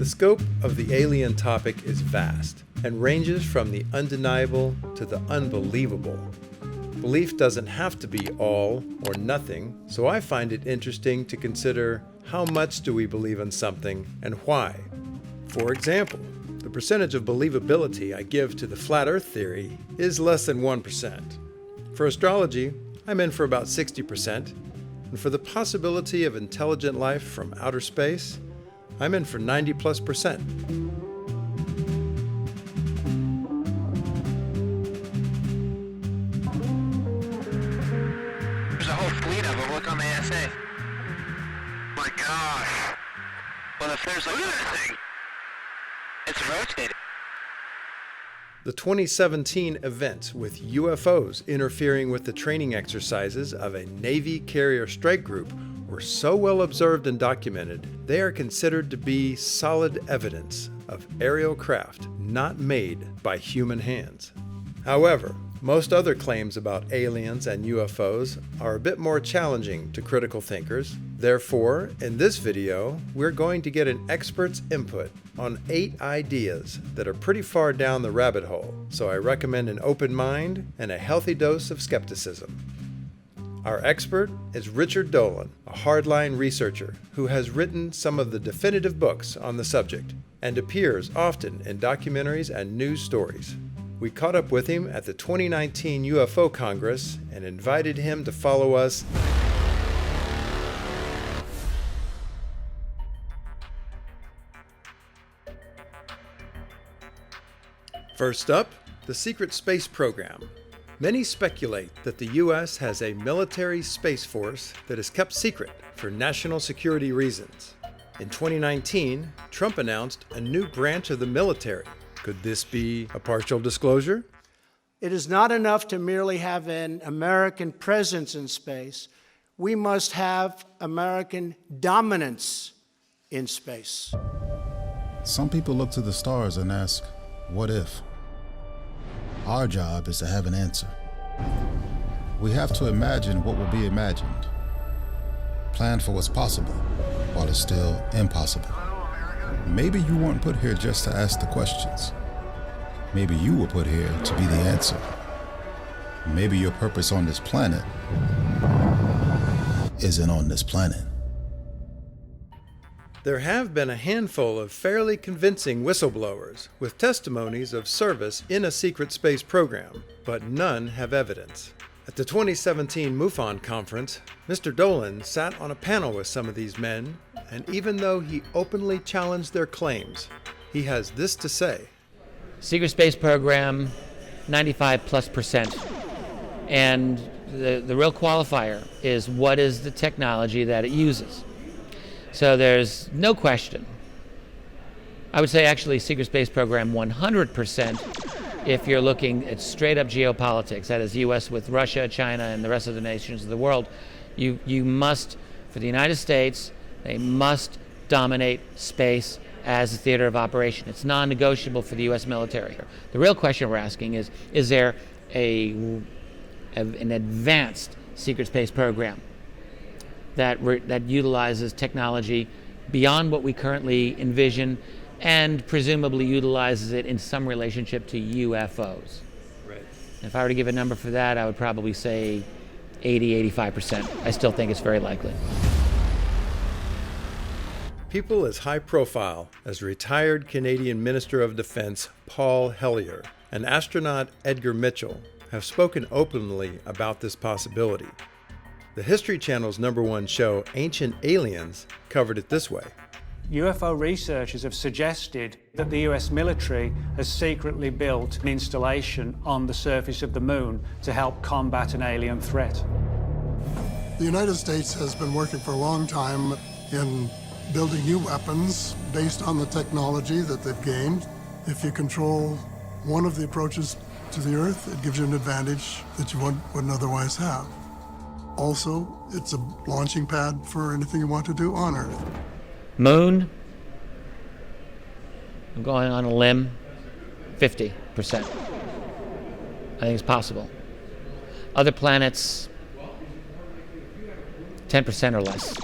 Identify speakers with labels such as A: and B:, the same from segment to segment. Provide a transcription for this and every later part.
A: The scope of the alien topic is vast and ranges from the undeniable to the unbelievable. Belief doesn't have to be all or nothing, so I find it interesting to consider how much do we believe in something and why. For example, the percentage of believability I give to the flat earth theory is less than 1%. For astrology, I'm in for about 60%, and for the possibility of intelligent life from outer space, I'm in for 90+%.
B: There's a whole fleet of them. Look on the ASA. My gosh. Well, if there's look at that thing. It's rotating.
A: The 2017 event with UFOs interfering with the training exercises of a Navy carrier strike group were so well observed and documented, they are considered to be solid evidence of aerial craft not made by human hands. However, most other claims about aliens and UFOs are a bit more challenging to critical thinkers. Therefore, in this video, we're going to get an expert's input on 8 ideas that are pretty far down the rabbit hole, so I recommend an open mind and a healthy dose of skepticism. Our expert is Richard Dolan, a hardline researcher who has written some of the definitive books on the subject and appears often in documentaries and news stories. We caught up with him at the 2019 UFO Congress and invited him to follow us. First up, the secret space program. Many speculate that the U.S. has a military space force that is kept secret for national security reasons. In 2019, Trump announced a new branch of the military. Could this be a partial disclosure?
C: It is not enough to merely have an American presence in space. We must have American dominance in space.
D: Some people look to the stars and ask, what if? Our job is to have an answer. We have to imagine what will be imagined. Plan for what's possible while it's still impossible. Maybe you weren't put here just to ask the questions. Maybe you were put here to be the answer. Maybe your purpose on this planet isn't on this planet.
A: There have been a handful of fairly convincing whistleblowers with testimonies of service in a secret space program, but none have evidence. At the 2017 MUFON conference, Mr. Dolan sat on a panel with some of these men, and even though he openly challenged their claims, he has this to say.
E: Secret space program, 95+%. And the real qualifier is what is the technology that it uses. So there's no question. I would say actually secret space program 100% if you're looking at straight up geopolitics, that is US with Russia, China, and the rest of the nations of the world. You must, for the United States, they must dominate space as a theater of operation. It's non-negotiable for the US military. The real question we're asking is there an advanced secret space program that utilizes technology beyond what we currently envision and presumably utilizes it in some relationship to UFOs.
A: Right.
E: If I were to give a number for that, I would probably say 80-85%. I still think it's very likely.
A: People as high profile as retired Canadian Minister of Defense Paul Hellyer and astronaut Edgar Mitchell have spoken openly about this possibility. The History Channel's #1 show, Ancient Aliens, covered it this way.
F: UFO researchers have suggested that the US military has secretly built an installation on the surface of the moon to help combat an alien threat.
G: The United States has been working for a long time in building new weapons based on the technology that they've gained. If you control one of the approaches to the Earth, it gives you an advantage that you wouldn't otherwise have. Also, it's a launching pad for anything you want to do on Earth.
E: Moon, I'm going on a limb, 50%. I think it's possible. Other planets, 10% or less.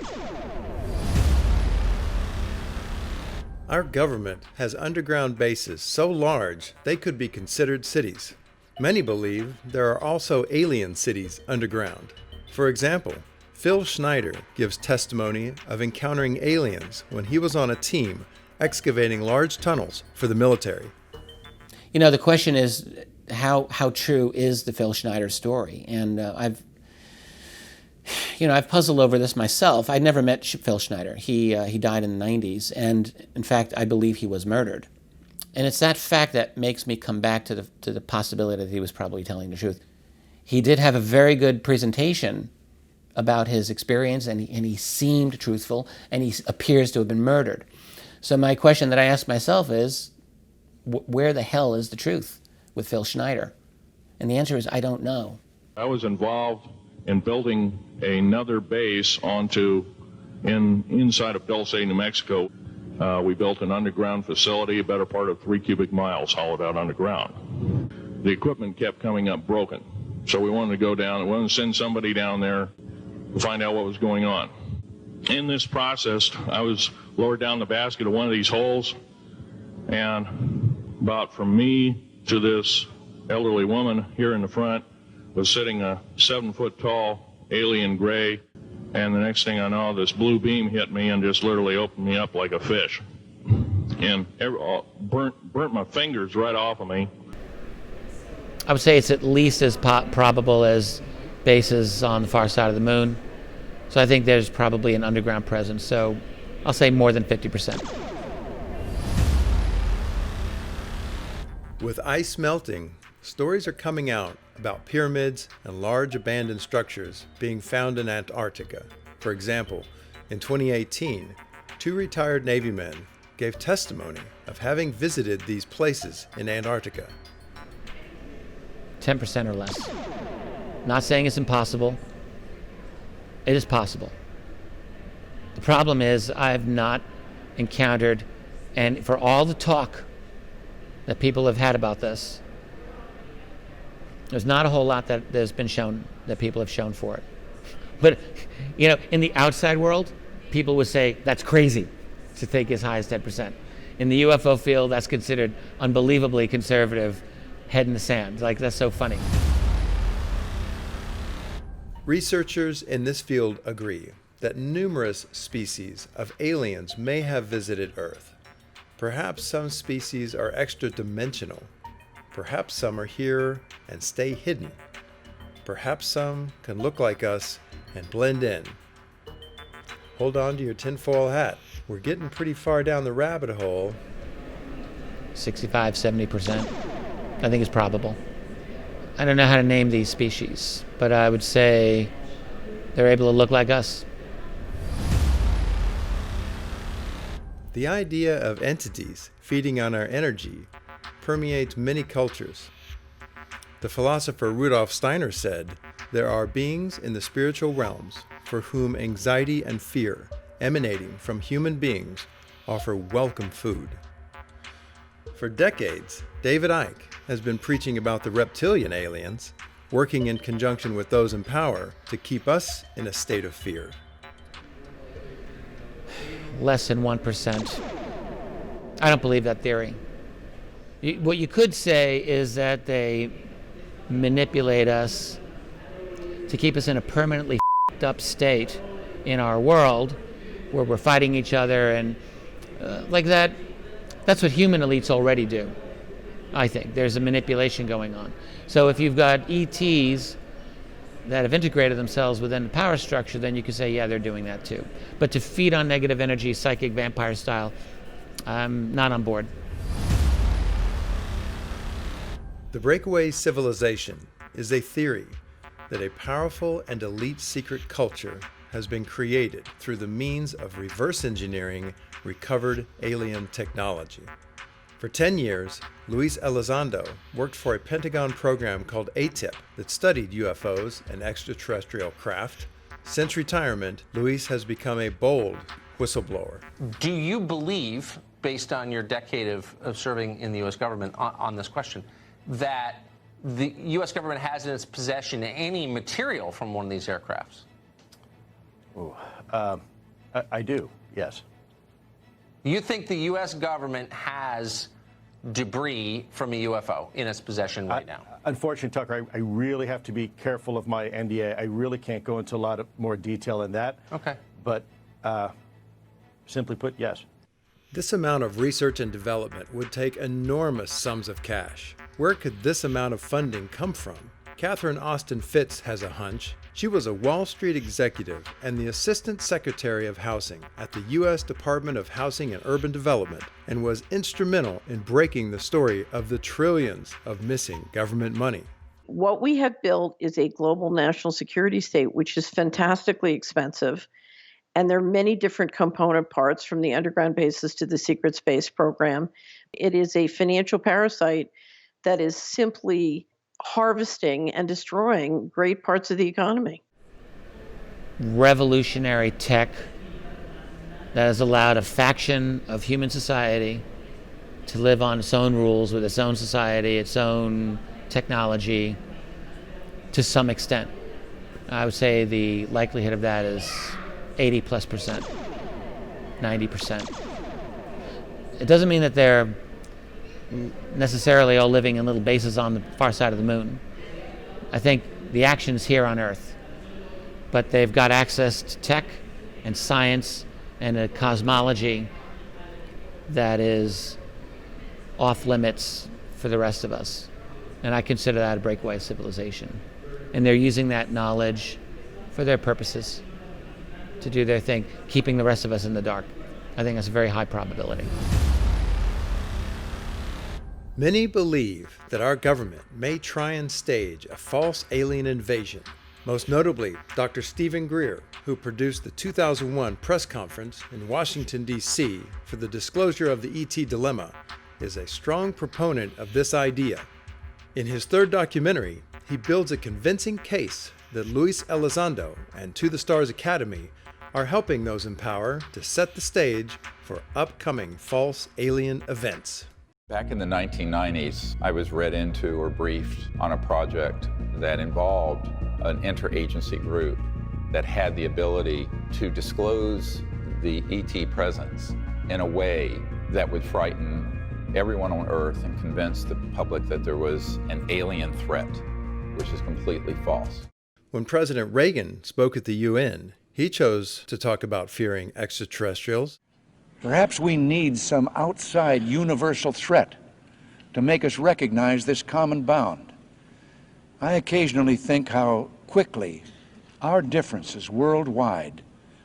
A: Our government has underground bases so large they could be considered cities. Many believe there are also alien cities underground. For example, Phil Schneider gives testimony of encountering aliens when he was on a team excavating large tunnels for the military.
E: You know, the question is, how true is the Phil Schneider story? And I've puzzled over this myself. I'd never met Phil Schneider. He died in the 90s, and in fact, I believe he was murdered. And it's that fact that makes me come back to the possibility that he was probably telling the truth. He did have a very good presentation about his experience, and he seemed truthful, and he appears to have been murdered. So my question that I ask myself is, where the hell is the truth with Phil Schneider? And the answer is, I don't know.
H: I was involved in building another base inside of Dulce, New Mexico. We built an underground facility, a better part of 3 cubic miles hollowed out underground. The equipment kept coming up broken, so we wanted to go down and we wanted to send somebody down there to find out what was going on. In this process, I was lowered down the basket of one of these holes, and about from me to this elderly woman here in the front was sitting a 7-foot-tall alien gray, and the next thing I know, this blue beam hit me and just literally opened me up like a fish, and burnt my fingers right off of me.
E: I would say it's at least as probable as bases on the far side of the moon. So I think there's probably an underground presence. So I'll say more than 50%.
A: With ice melting, stories are coming out about pyramids and large abandoned structures being found in Antarctica. For example, in 2018, 2 retired Navy men gave testimony of having visited these places in Antarctica.
E: 10% or less. Not saying it's impossible. It is possible. The problem is I've not encountered, and for all the talk that people have had about this, there's not a whole lot that there's been shown, that people have shown for it. But, you know, in the outside world, people would say that's crazy to think as high as 10%. In the UFO field, that's considered unbelievably conservative, head in the sand. Like, that's so funny.
A: Researchers in this field agree that numerous species of aliens may have visited Earth. Perhaps some species are extra-dimensional. Perhaps some are here and stay hidden. Perhaps some can look like us and blend in. Hold on to your tinfoil hat. We're getting pretty far down the rabbit hole.
E: 65, 70%. I think it's probable. I don't know how to name these species, but I would say they're able to look like us.
A: The idea of entities feeding on our energy permeates many cultures. The philosopher Rudolf Steiner said, "There are beings in the spiritual realms for whom anxiety and fear emanating from human beings offer welcome food." For decades, David Icke has been preaching about the reptilian aliens, working in conjunction with those in power to keep us in a state of fear.
E: Less than 1%. I don't believe that theory. What you could say is that they manipulate us to keep us in a permanently f***ed up state in our world where we're fighting each other and like that. That's what human elites already do, I think. There's a manipulation going on. So if you've got ETs that have integrated themselves within the power structure, then you could say, yeah, they're doing that too. But to feed on negative energy, psychic vampire style, I'm not on board.
A: The Breakaway Civilization is a theory that a powerful and elite secret culture has been created through the means of reverse engineering recovered alien technology. For 10 years, Luis Elizondo worked for a Pentagon program called ATIP that studied UFOs and extraterrestrial craft. Since retirement, Luis has become a bold whistleblower.
I: Do you believe, based on your decade of serving in the U.S. government on this question, that the U.S. government has in its possession any material from one of these aircrafts?
J: I do, yes.
I: You think the U.S. government has debris from a UFO in its possession right now?
J: Unfortunately, Tucker, I really have to be careful of my NDA. I really can't go into a lot of more detail than that.
I: Okay.
J: But simply put, yes.
A: This amount of research and development would take enormous sums of cash. Where could this amount of funding come from? Catherine Austin Fitts has a hunch. She was a Wall Street executive and the Assistant Secretary of Housing at the U.S. Department of Housing and Urban Development, and was instrumental in breaking the story of the trillions of missing government money.
K: What we have built is a global national security state, which is fantastically expensive. And there are many different component parts, from the underground bases to the secret space program. It is a financial parasite that is simply harvesting and destroying great parts of the economy.
E: Revolutionary tech that has allowed a faction of human society to live on its own rules, with its own society, its own technology, to some extent. I would say the likelihood of that is 80+%, 90%. It doesn't mean that they're necessarily all living in little bases on the far side of the moon. I think the action's here on Earth, but they've got access to tech and science and a cosmology that is off limits for the rest of us. And I consider that a breakaway civilization. And they're using that knowledge for their purposes, to do their thing, keeping the rest of us in the dark. I think that's a very high probability.
A: Many believe that our government may try and stage a false alien invasion. Most notably, Dr. Stephen Greer, who produced the 2001 press conference in Washington, D.C. for the disclosure of the ET dilemma, is a strong proponent of this idea. In his third documentary, he builds a convincing case that Luis Elizondo and To the Stars Academy are helping those in power to set the stage for upcoming false alien events.
L: Back in the 1990s, I was read into or briefed on a project that involved an interagency group that had the ability to disclose the ET presence in a way that would frighten everyone on Earth and convince the public that there was an alien threat, which is completely false.
A: When President Reagan spoke at the UN, he chose to talk about fearing extraterrestrials.
M: Perhaps we need some outside universal threat to make us recognize this common bound. I occasionally think how quickly our differences worldwide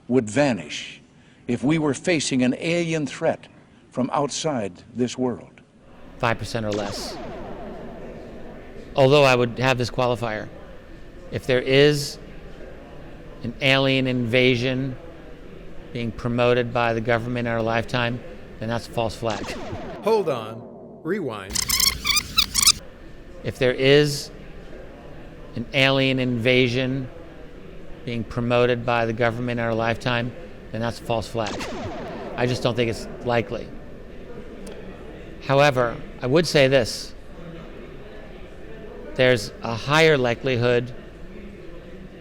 M: would vanish if we were facing an alien threat from outside this world.
E: 5% or less. Although I would have this qualifier. If there is an alien invasion being promoted by the government in our lifetime, then that's a false flag.
A: Hold on. Rewind.
E: If there is an alien invasion being promoted by the government in our lifetime, then that's a false flag. I just don't think it's likely. However, I would say this. There's a higher likelihood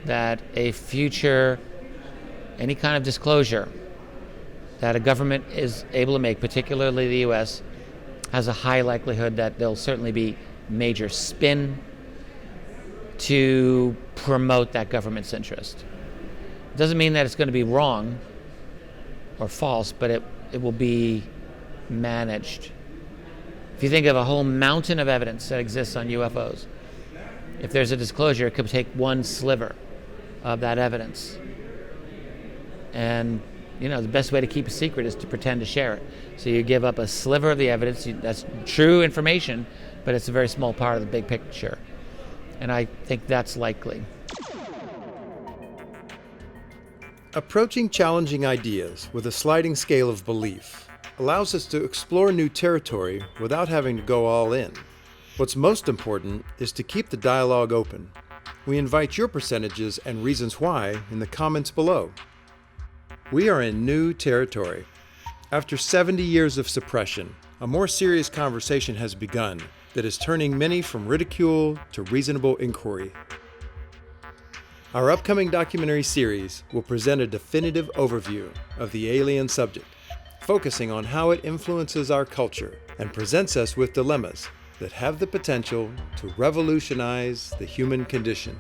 E: that a future, any kind of disclosure that a government is able to make, particularly the U.S., has a high likelihood that there'll certainly be major spin to promote that government's interest. It doesn't mean that it's going to be wrong or false, but it will be managed. If you think of a whole mountain of evidence that exists on UFOs, if there's a disclosure, it could take one sliver of that evidence. And, the best way to keep a secret is to pretend to share it. So you give up a sliver of the evidence. That's true information, but it's a very small part of the big picture. And I think that's likely.
A: Approaching challenging ideas with a sliding scale of belief allows us to explore new territory without having to go all in. What's most important is to keep the dialogue open. We invite your percentages and reasons why in the comments below. We are in new territory. After 70 years of suppression, a more serious conversation has begun that is turning many from ridicule to reasonable inquiry. Our upcoming documentary series will present a definitive overview of the alien subject. focusing on how it influences our culture and presents us with dilemmas that have the potential to revolutionize the human condition.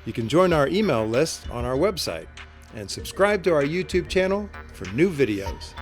A: You can join our email list on our website and subscribe to our YouTube channel for new videos.